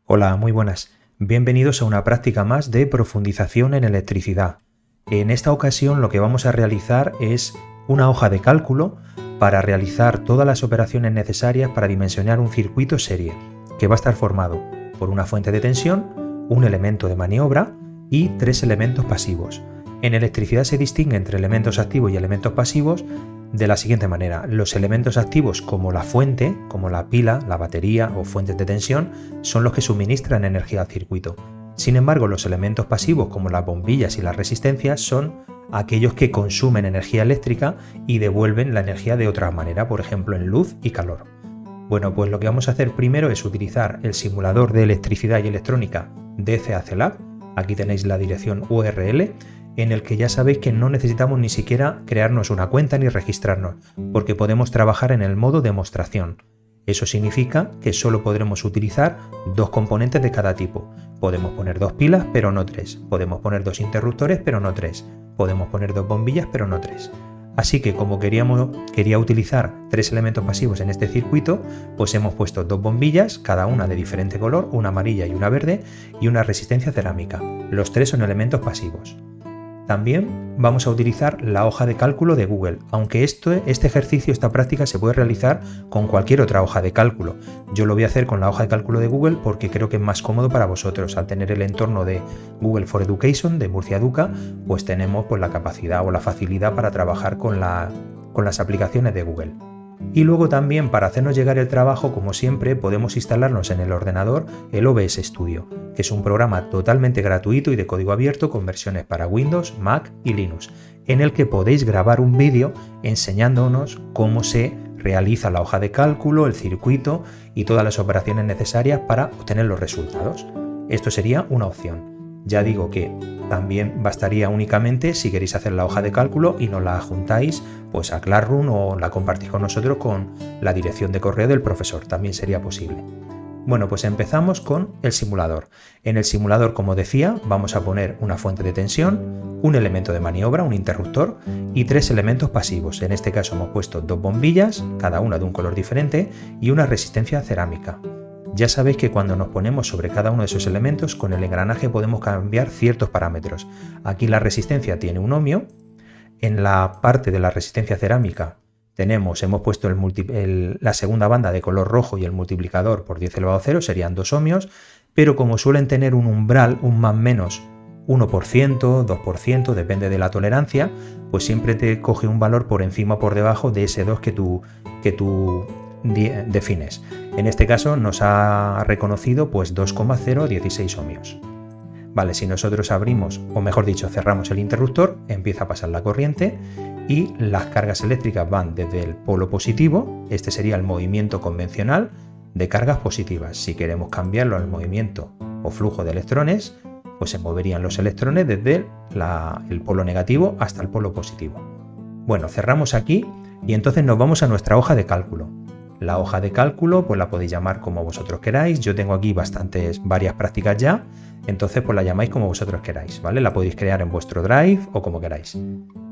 Hola, muy buenas. Bienvenidos a una práctica más de profundización en electricidad. En esta ocasión lo que vamos a realizar es una hoja de cálculo para realizar todas las operaciones necesarias para dimensionar un circuito serie, que va a estar formado por una fuente de tensión, un elemento de maniobra y tres elementos pasivos. En electricidad se distingue entre elementos activos y elementos pasivos de la siguiente manera. Los elementos activos, como la fuente, como la pila, la batería o fuentes de tensión, son los que suministran energía al circuito. Sin embargo, los elementos pasivos, como las bombillas y las resistencias, son aquellos que consumen energía eléctrica y devuelven la energía de otra manera, por ejemplo en luz y calor. Bueno, pues lo que vamos a hacer primero es utilizar el simulador de electricidad y electrónica de CAC Lab. Aquí tenéis la dirección URL, en el que ya sabéis que no necesitamos ni siquiera crearnos una cuenta ni registrarnos, porque podemos trabajar en el modo demostración. Eso significa que solo podremos utilizar dos componentes de cada tipo. Podemos poner dos pilas, pero no tres. Podemos poner dos interruptores, pero no tres. Podemos poner dos bombillas, pero no tres. Así que como quería utilizar tres elementos pasivos en este circuito, pues hemos puesto dos bombillas, cada una de diferente color, una amarilla y una verde, y una resistencia cerámica. Los tres son elementos pasivos. También vamos a utilizar la hoja de cálculo de Google, aunque este ejercicio, esta práctica se puede realizar con cualquier otra hoja de cálculo. Yo lo voy a hacer con la hoja de cálculo de Google porque creo que es más cómodo para vosotros. Al tener el entorno de Google for Education, de Murcia Educa, pues tenemos la capacidad o la facilidad para trabajar con las aplicaciones de Google. Y luego también, para hacernos llegar el trabajo, como siempre, podemos instalarnos en el ordenador el OBS Studio, que es un programa totalmente gratuito y de código abierto con versiones para Windows, Mac y Linux, en el que podéis grabar un vídeo enseñándonos cómo se realiza la hoja de cálculo, el circuito y todas las operaciones necesarias para obtener los resultados. Esto sería una opción. Ya digo que también bastaría únicamente si queréis hacer la hoja de cálculo y nos la juntáis pues a Classroom o la compartís con nosotros con la dirección de correo del profesor, también sería posible. Bueno, pues empezamos con el simulador. En el simulador, como decía, vamos a poner una fuente de tensión, un elemento de maniobra, un interruptor y tres elementos pasivos. En este caso hemos puesto dos bombillas, cada una de un color diferente, y una resistencia cerámica. Ya sabéis que cuando nos ponemos sobre cada uno de esos elementos, con el engranaje podemos cambiar ciertos parámetros. Aquí la resistencia tiene un ohmio. En la parte de la resistencia cerámica hemos puesto la segunda banda de color rojo y el multiplicador por 10 elevado a 0, serían 2 ohmios, pero como suelen tener un umbral, un más menos 1%, 2%, depende de la tolerancia, pues siempre te coge un valor por encima o por debajo de ese 2 que tú defines. En este caso nos ha reconocido pues 2,016 ohmios. Vale, si nosotros abrimos, o mejor dicho, cerramos el interruptor, empieza a pasar la corriente y las cargas eléctricas van desde el polo positivo, este sería el movimiento convencional de cargas positivas. Si queremos cambiarlo al movimiento o flujo de electrones, pues se moverían los electrones desde el polo negativo hasta el polo positivo. Bueno, cerramos aquí y entonces nos vamos a nuestra hoja de cálculo. La hoja de cálculo pues la podéis llamar como vosotros queráis. Yo tengo aquí varias prácticas ya, entonces pues la llamáis como vosotros queráis, ¿vale? La podéis crear en vuestro Drive o como queráis.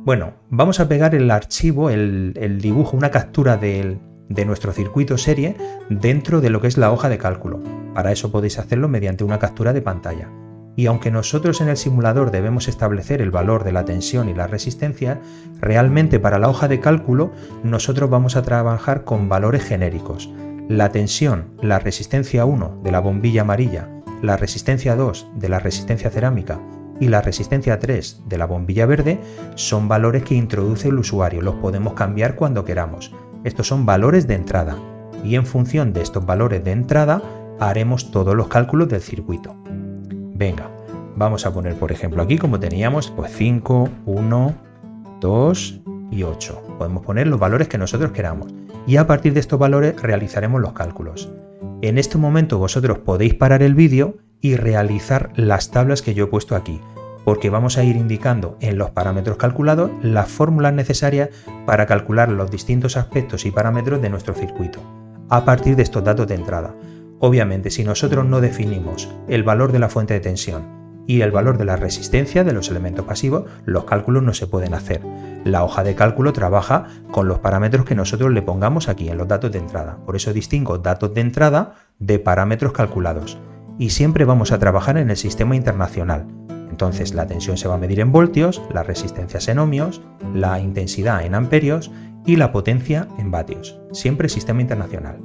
Bueno, vamos a pegar el archivo, el dibujo, una captura de nuestro circuito serie dentro de lo que es la hoja de cálculo. Para eso podéis hacerlo mediante una captura de pantalla. Y aunque nosotros en el simulador debemos establecer el valor de la tensión y la resistencia, realmente para la hoja de cálculo nosotros vamos a trabajar con valores genéricos. La tensión, la resistencia 1 de la bombilla amarilla, la resistencia 2 de la resistencia cerámica y la resistencia 3 de la bombilla verde son valores que introduce el usuario, los podemos cambiar cuando queramos. Estos son valores de entrada y en función de estos valores de entrada haremos todos los cálculos del circuito. Venga, vamos a poner por ejemplo aquí como teníamos pues 5, 1, 2 y 8. Podemos poner los valores que nosotros queramos y a partir de estos valores realizaremos los cálculos. En este momento vosotros podéis parar el vídeo y realizar las tablas que yo he puesto aquí, porque vamos a ir indicando en los parámetros calculados las fórmulas necesarias para calcular los distintos aspectos y parámetros de nuestro circuito, a partir de estos datos de entrada. Obviamente, si nosotros no definimos el valor de la fuente de tensión y el valor de la resistencia de los elementos pasivos, los cálculos no se pueden hacer. La hoja de cálculo trabaja con los parámetros que nosotros le pongamos aquí en los datos de entrada. Por eso distingo datos de entrada de parámetros calculados. y siempre vamos a trabajar en el sistema internacional. Entonces la tensión se va a medir en voltios, las resistencias en ohmios, la intensidad en amperios y la potencia en vatios. Siempre sistema internacional.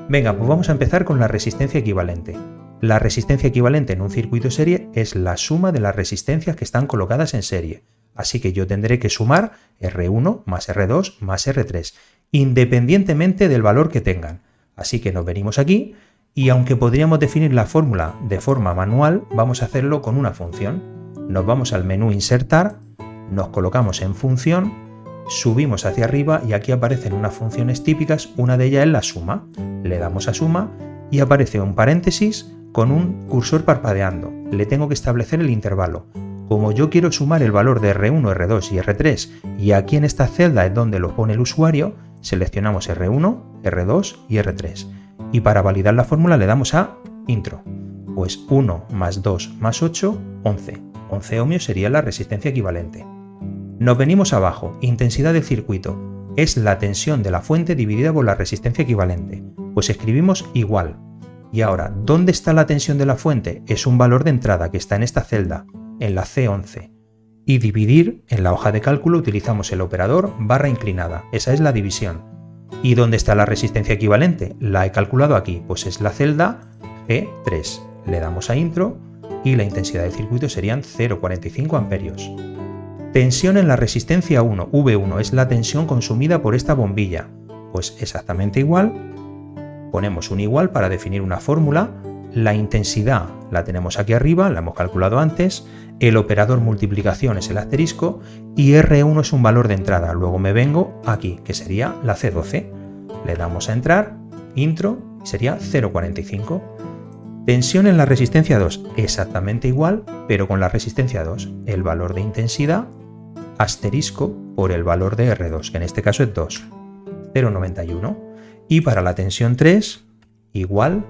Venga, pues vamos a empezar con la resistencia equivalente. La resistencia equivalente en un circuito serie es la suma de las resistencias que están colocadas en serie. Así que yo tendré que sumar R1 más R2 más R3, independientemente del valor que tengan. Así que nos venimos aquí y aunque podríamos definir la fórmula de forma manual, vamos a hacerlo con una función. Nos vamos al menú Insertar, nos colocamos en Función, subimos hacia arriba y aquí aparecen unas funciones típicas, una de ellas es la suma. Le damos a suma y aparece un paréntesis con un cursor parpadeando. Le tengo que establecer el intervalo. Como yo quiero sumar el valor de R1, R2 y R3 y aquí en esta celda es donde lo pone el usuario, seleccionamos R1, R2 y R3. Y para validar la fórmula le damos a Intro. Pues 1 más 2 más 8, 11. 11 ohmios sería la resistencia equivalente. Nos venimos abajo, intensidad del circuito. Es la tensión de la fuente dividida por la resistencia equivalente. Pues escribimos igual. Y ahora, ¿dónde está la tensión de la fuente? Es un valor de entrada que está en esta celda, en la C11. Y dividir, en la hoja de cálculo utilizamos el operador barra inclinada. Esa es la división. ¿Y dónde está la resistencia equivalente? La he calculado aquí, pues es la celda G3. Le damos a Intro y la intensidad del circuito serían 0,45 amperios. Tensión en la resistencia 1, V1, es la tensión consumida por esta bombilla. Pues exactamente igual, ponemos un igual para definir una fórmula, la intensidad la tenemos aquí arriba, la hemos calculado antes, el operador multiplicación es el asterisco y R1 es un valor de entrada. Luego me vengo aquí, que sería la C12. Le damos a entrar, Intro, y sería 0,45. Tensión en la resistencia 2, exactamente igual, pero con la resistencia 2, el valor de intensidad, asterisco por el valor de R2, que en este caso es 2, 0,91. Y para la tensión 3, igual,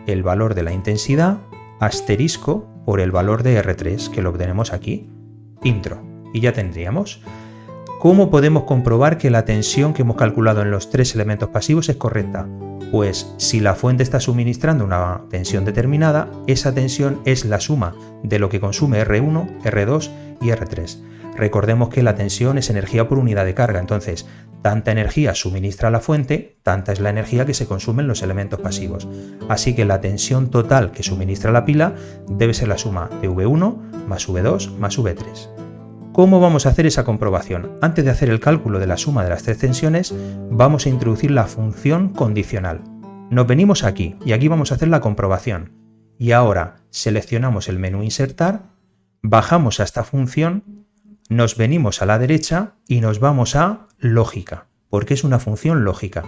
el valor de la intensidad, asterisco por el valor de R3, que lo obtenemos aquí, Intro. Y ya tendríamos. ¿Cómo podemos comprobar que la tensión que hemos calculado en los tres elementos pasivos es correcta? Pues si la fuente está suministrando una tensión determinada, esa tensión es la suma de lo que consume R1, R2 y R3. Recordemos que la tensión es energía por unidad de carga, entonces tanta energía suministra la fuente, tanta es la energía que se consume en los elementos pasivos. Así que la tensión total que suministra la pila debe ser la suma de V1 más V2 más V3. ¿Cómo vamos a hacer esa comprobación? Antes de hacer el cálculo de la suma de las tres tensiones, vamos a introducir la función condicional. Nos venimos aquí y aquí vamos a hacer la comprobación. Y ahora seleccionamos el menú Insertar, bajamos a esta función, nos venimos a la derecha y nos vamos a Lógica, porque es una función lógica.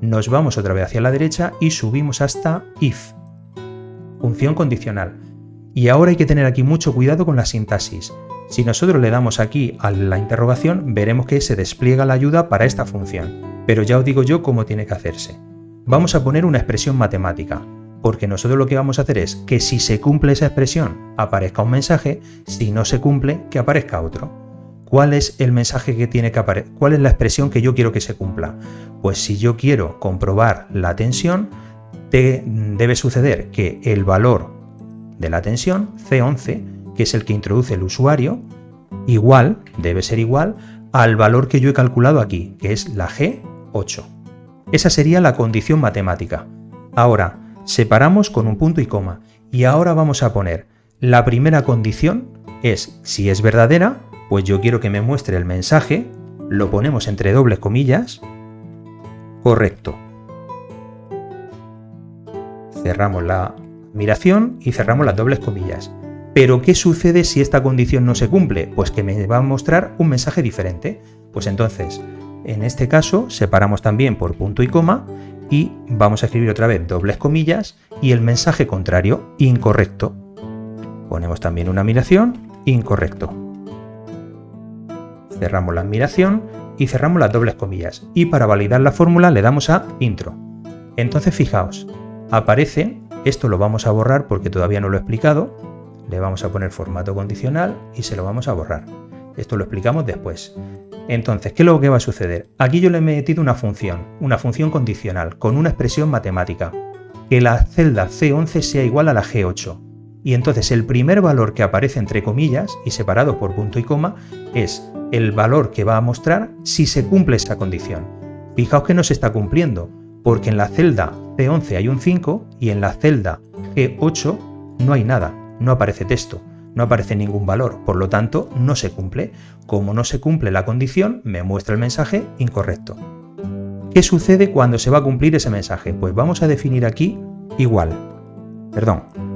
Nos vamos otra vez hacia la derecha y subimos hasta if, función condicional. Y ahora hay que tener aquí mucho cuidado con la sintaxis. Si nosotros le damos aquí a la interrogación, veremos que se despliega la ayuda para esta función. Pero ya os digo yo cómo tiene que hacerse. Vamos a poner una expresión matemática, porque nosotros lo que vamos a hacer es que si se cumple esa expresión, aparezca un mensaje, si no se cumple, que aparezca otro. ¿Cuál es el mensaje que tiene que aparecer? ¿Cuál es la expresión que yo quiero que se cumpla? Pues si yo quiero comprobar la tensión, debe suceder que el valor de la tensión, C11, que es el que introduce el usuario, debe ser igual al valor que yo he calculado aquí, que es la G8. Esa sería la condición matemática. Ahora, separamos con un punto y coma, y ahora vamos a poner la primera condición es, si es verdadera, pues yo quiero que me muestre el mensaje, lo ponemos entre dobles comillas, correcto. Cerramos la admiración y cerramos las dobles comillas. Pero ¿qué sucede si esta condición no se cumple? Pues que me va a mostrar un mensaje diferente. Pues entonces, en este caso, separamos también por punto y coma y vamos a escribir otra vez dobles comillas y el mensaje contrario, incorrecto. Ponemos también una admiración, incorrecto. Cerramos la admiración y cerramos las dobles comillas. Y para validar la fórmula le damos a Intro. Entonces fijaos, aparece, esto lo vamos a borrar porque todavía no lo he explicado, le vamos a poner formato condicional y se lo vamos a borrar. Esto lo explicamos después. Entonces, ¿qué es lo que va a suceder? Aquí yo le he metido una función condicional con una expresión matemática. que la celda C11 sea igual a la G8. Y entonces el primer valor que aparece entre comillas y separado por punto y coma es el valor que va a mostrar si se cumple esa condición. Fijaos que no se está cumpliendo, porque en la celda C11 hay un 5 y en la celda G8 no hay nada, no aparece texto, no aparece ningún valor, por lo tanto no se cumple. Como no se cumple la condición, me muestra el mensaje incorrecto. ¿Qué sucede cuando se va a cumplir ese mensaje? Pues vamos a definir aquí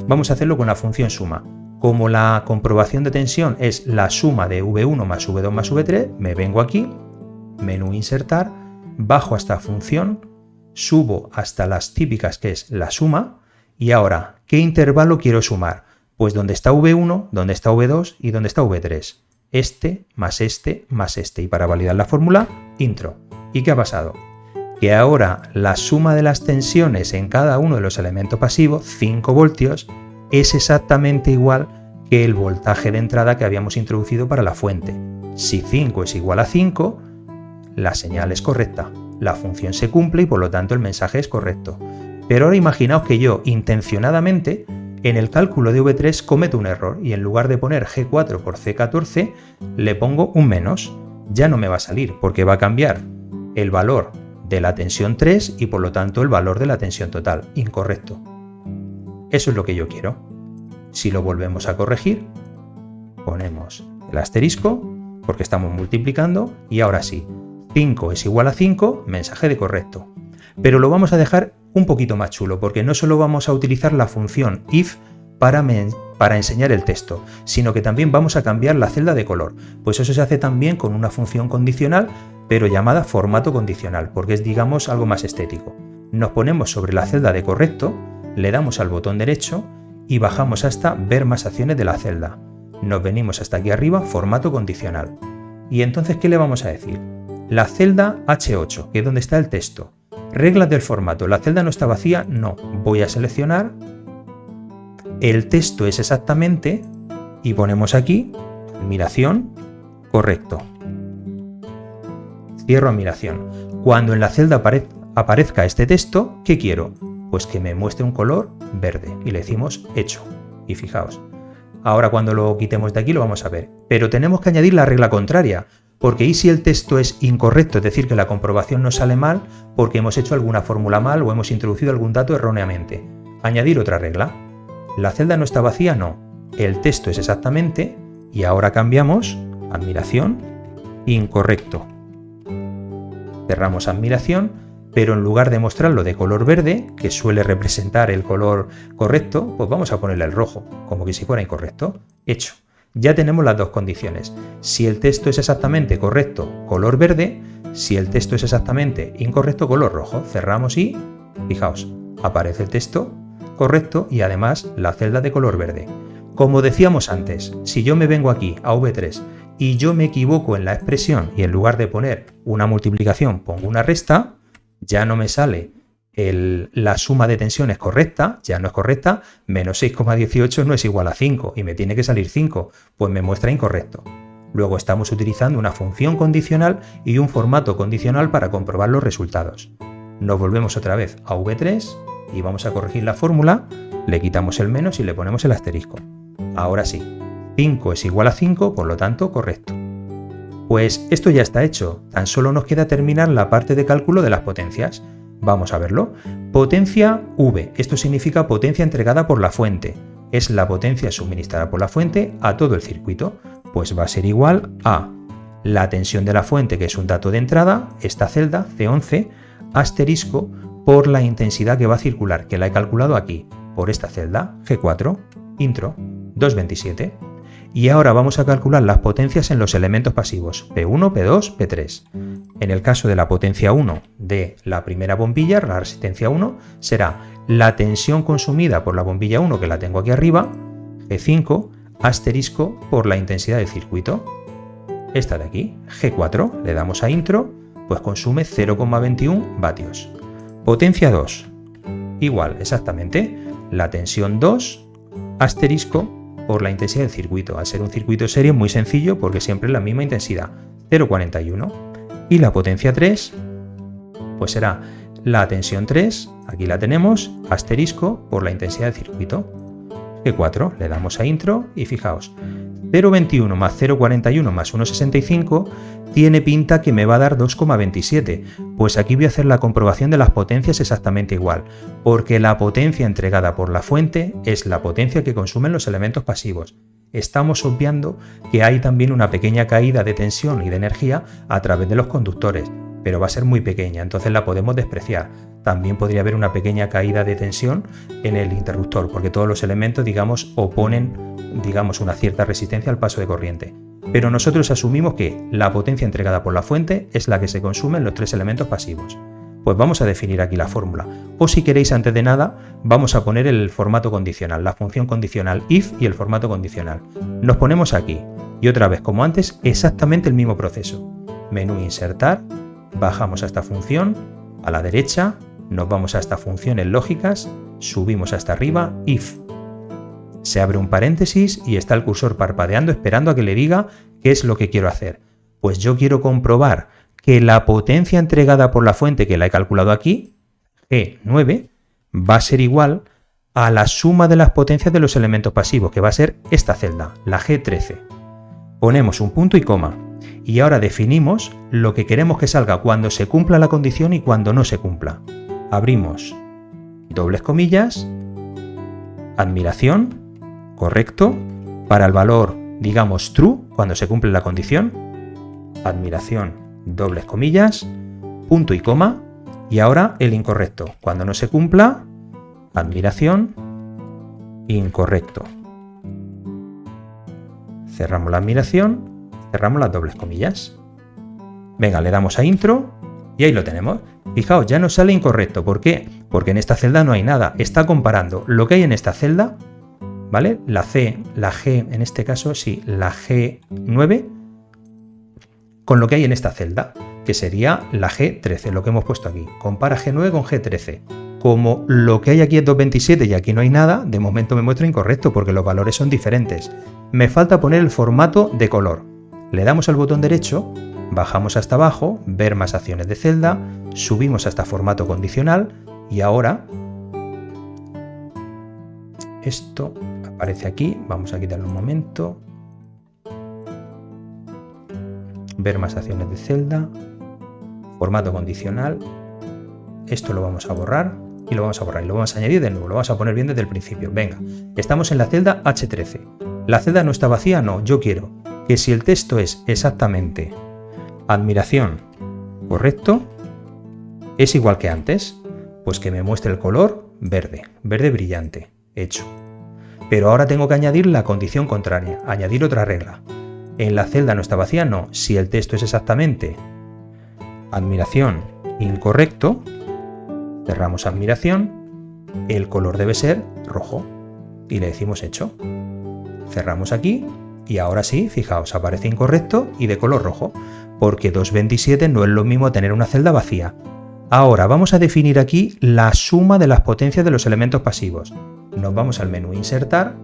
vamos a hacerlo con la función suma. Como la comprobación de tensión es la suma de V1 más V2 más V3, me vengo aquí, menú insertar, bajo hasta función, subo hasta las típicas que es la suma, y ahora, ¿qué intervalo quiero sumar? Pues donde está V1, donde está V2 y donde está V3. Este más este más este. Y para validar la fórmula, intro. ¿Y qué ha pasado? Que ahora la suma de las tensiones en cada uno de los elementos pasivos, 5 voltios, es exactamente igual que el voltaje de entrada que habíamos introducido para la fuente. Si 5 es igual a 5, la señal es correcta, la función se cumple y por lo tanto el mensaje es correcto. Pero ahora imaginaos que yo intencionadamente en el cálculo de V3 cometo un error y en lugar de poner G4 por C14 le pongo un menos. Ya no me va a salir porque va a cambiar el valor de la tensión 3 y por lo tanto el valor de la tensión total. Incorrecto. Eso es lo que yo quiero. Si lo volvemos a corregir, ponemos el asterisco porque estamos multiplicando y ahora sí, 5 es igual a 5, mensaje de correcto. Pero lo vamos a dejar un poquito más chulo porque no solo vamos a utilizar la función if para enseñar el texto, sino que también vamos a cambiar la celda de color. Pues eso se hace también con una función condicional, pero llamada formato condicional, porque es, digamos, algo más estético. Nos ponemos sobre la celda de correcto, le damos al botón derecho y bajamos hasta ver más acciones de la celda. Nos venimos hasta aquí arriba, formato condicional. Y entonces, ¿qué le vamos a decir? La celda H8, que es donde está el texto. Reglas del formato. ¿La celda no está vacía? No. Voy a seleccionar. El texto es exactamente, y ponemos aquí, admiración, correcto. Cierro admiración. Cuando en la celda aparezca este texto, ¿qué quiero? Pues que me muestre un color verde y le decimos hecho. Y fijaos, ahora cuando lo quitemos de aquí lo vamos a ver. Pero tenemos que añadir la regla contraria, porque ¿y si el texto es incorrecto? Es decir, que la comprobación nos sale mal porque hemos hecho alguna fórmula mal o hemos introducido algún dato erróneamente. Añadir otra regla. La celda no está vacía, no. El texto es exactamente, y ahora cambiamos, admiración, incorrecto. Cerramos admiración, pero en lugar de mostrarlo de color verde, que suele representar el color correcto, pues vamos a ponerle el rojo, como que si fuera incorrecto. Hecho. Ya tenemos las dos condiciones. Si el texto es exactamente correcto, color verde. Si el texto es exactamente incorrecto, color rojo. Cerramos y, fijaos, aparece el texto correcto y además la celda de color verde. Como decíamos antes, si yo me vengo aquí a V3 y yo me equivoco en la expresión y en lugar de poner una multiplicación pongo una resta, ya no me sale la suma de tensiones correcta, ya no es correcta, menos 6,18 no es igual a 5 y me tiene que salir 5, pues me muestra incorrecto. Luego estamos utilizando una función condicional y un formato condicional para comprobar los resultados. Nos volvemos otra vez a V3 y vamos a corregir la fórmula, le quitamos el menos y le ponemos el asterisco. Ahora sí, 5 es igual a 5, por lo tanto correcto. Pues esto ya está hecho, tan solo nos queda terminar la parte de cálculo de las potencias. Vamos a verlo. Potencia V, esto significa potencia entregada por la fuente. Es la potencia suministrada por la fuente a todo el circuito. Pues va a ser igual a la tensión de la fuente, que es un dato de entrada, esta celda C11, asterisco, por la intensidad que va a circular, que la he calculado aquí, por esta celda, G4, intro, 227. Y ahora vamos a calcular las potencias en los elementos pasivos, P1, P2, P3. En el caso de la potencia 1 de la primera bombilla, la resistencia 1, será la tensión consumida por la bombilla 1, que la tengo aquí arriba, G5, asterisco, por la intensidad del circuito. Esta de aquí, G4, le damos a intro, pues consume 0,21 vatios. Potencia 2, igual, exactamente, la tensión 2, asterisco, por la intensidad del circuito. Al ser un circuito serie es muy sencillo porque siempre es la misma intensidad, 0,41. Y la potencia 3, pues será La tensión 3, aquí la tenemos, asterisco por la intensidad del circuito. G4, le damos a intro y fijaos, 0,21 más 0,41 más 1,65 tiene pinta que me va a dar 2,27. Pues aquí voy a hacer la comprobación de las potencias exactamente igual, porque la potencia entregada por la fuente es la potencia que consumen los elementos pasivos. Estamos obviando que hay también una pequeña caída de tensión y de energía a través de los conductores, pero va a ser muy pequeña, entonces la podemos despreciar. También podría haber una pequeña caída de tensión en el interruptor, porque todos los elementos, digamos, oponen, digamos, una cierta resistencia al paso de corriente. Pero nosotros asumimos que la potencia entregada por la fuente es la que se consume en los tres elementos pasivos. Pues vamos a definir aquí la fórmula. O si queréis, antes de nada, vamos a poner el formato condicional, la función condicional if y el formato condicional. Nos ponemos aquí y otra vez, como antes, exactamente el mismo proceso. Menú insertar, bajamos a esta función, a la derecha, nos vamos a esta funciones lógicas, subimos hasta arriba, if. Se abre un paréntesis y está el cursor parpadeando esperando a que le diga qué es lo que quiero hacer. Pues yo quiero comprobar que la potencia entregada por la fuente, que la he calculado aquí, G9, va a ser igual a la suma de las potencias de los elementos pasivos, que va a ser esta celda, la G13. Ponemos un punto y coma. Y ahora definimos lo que queremos que salga cuando se cumpla la condición y cuando no se cumpla. Abrimos dobles comillas, admiración, correcto, para el valor, digamos, true, cuando se cumple la condición, admiración, dobles comillas, punto y coma, y ahora el incorrecto, cuando no se cumpla, admiración, incorrecto. Cerramos la admiración, cerramos las dobles comillas. Venga, le damos a intro y ahí lo tenemos. Fijaos, ya nos sale incorrecto. ¿Por qué? Porque en esta celda no hay nada. Está comparando lo que hay en esta celda, ¿vale? La C, la G, en este caso, sí, la G9, con lo que hay en esta celda, que sería la G13, lo que hemos puesto aquí. Compara G9 con G13. Como lo que hay aquí es 227 y aquí no hay nada, de momento me muestra incorrecto porque los valores son diferentes. Me falta poner el formato de color. Le damos al botón derecho, bajamos hasta abajo, ver más acciones de celda, subimos hasta formato condicional y ahora esto aparece aquí, vamos a quitarlo un momento, ver más acciones de celda, formato condicional, esto lo vamos a borrar y lo vamos a borrar y lo vamos a añadir de nuevo, lo vamos a poner bien desde el principio. Venga, estamos en la celda H13, la celda no está vacía, no, yo quiero que si el texto es exactamente admiración, correcto, es igual que antes, pues que me muestre el color verde, verde brillante, hecho. Pero ahora tengo que añadir la condición contraria, añadir otra regla. En la celda no está vacía, no, si el texto es exactamente admiración, incorrecto, cerramos admiración, el color debe ser rojo y le decimos hecho. Cerramos aquí y ahora sí, fijaos, aparece incorrecto y de color rojo, porque 227 no es lo mismo tener una celda vacía. Ahora vamos a definir aquí la suma de las potencias de los elementos pasivos. Nos vamos al menú insertar,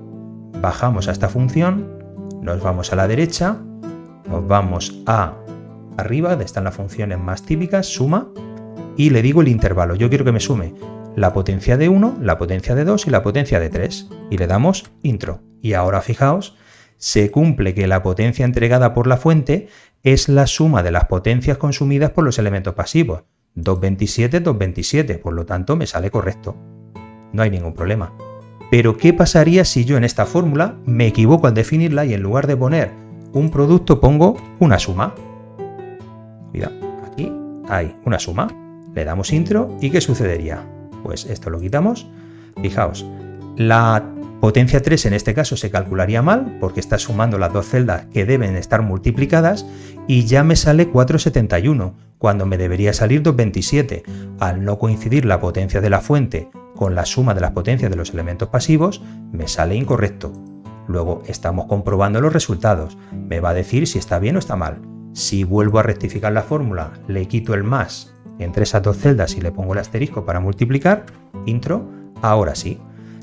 bajamos a esta función, nos vamos a la derecha, nos vamos a arriba, donde están las funciones más típicas, suma, y le digo el intervalo. Yo quiero que me sume la potencia de 1, la potencia de 2 y la potencia de 3. Y le damos intro. Y ahora fijaos, se cumple que la potencia entregada por la fuente es la suma de las potencias consumidas por los elementos pasivos. 227, 227, por lo tanto me sale correcto. No hay ningún problema. Pero ¿qué pasaría si yo en esta fórmula me equivoco al definirla y en lugar de poner un producto pongo una suma? Mira, aquí hay una suma. Le damos intro y ¿qué sucedería? Pues esto lo quitamos. Fijaos, la potencia 3 en este caso se calcularía mal porque está sumando las dos celdas que deben estar multiplicadas y ya me sale 471 cuando me debería salir 227. Al no coincidir la potencia de la fuente con la suma de las potencias de los elementos pasivos, me sale incorrecto. Luego estamos comprobando los resultados. Me va a decir si está bien o está mal. Si vuelvo a rectificar la fórmula, le quito el más entre esas dos celdas y le pongo el asterisco para multiplicar, intro, ahora sí.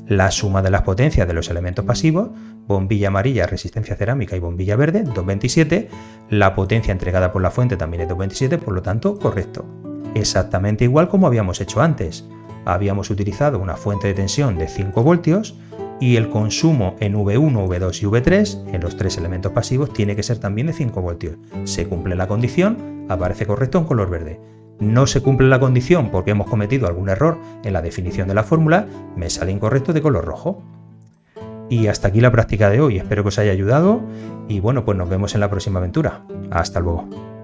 La suma de las potencias de los elementos pasivos, bombilla amarilla, resistencia cerámica y bombilla verde, 227. La potencia entregada por la fuente también es 227, por lo tanto, correcto. exactamente igual como habíamos hecho antes. Habíamos utilizado una fuente de tensión de 5 voltios y el consumo en V1, V2 y V3, en los 3 elementos pasivos, tiene que ser también de 5 voltios. Se cumple la condición, aparece correcto en color verde. No se cumple la condición porque hemos cometido algún error en la definición de la fórmula, me sale incorrecto de color rojo. Y hasta aquí la práctica de hoy, espero que os haya ayudado y bueno, pues nos vemos en la próxima aventura. Hasta luego.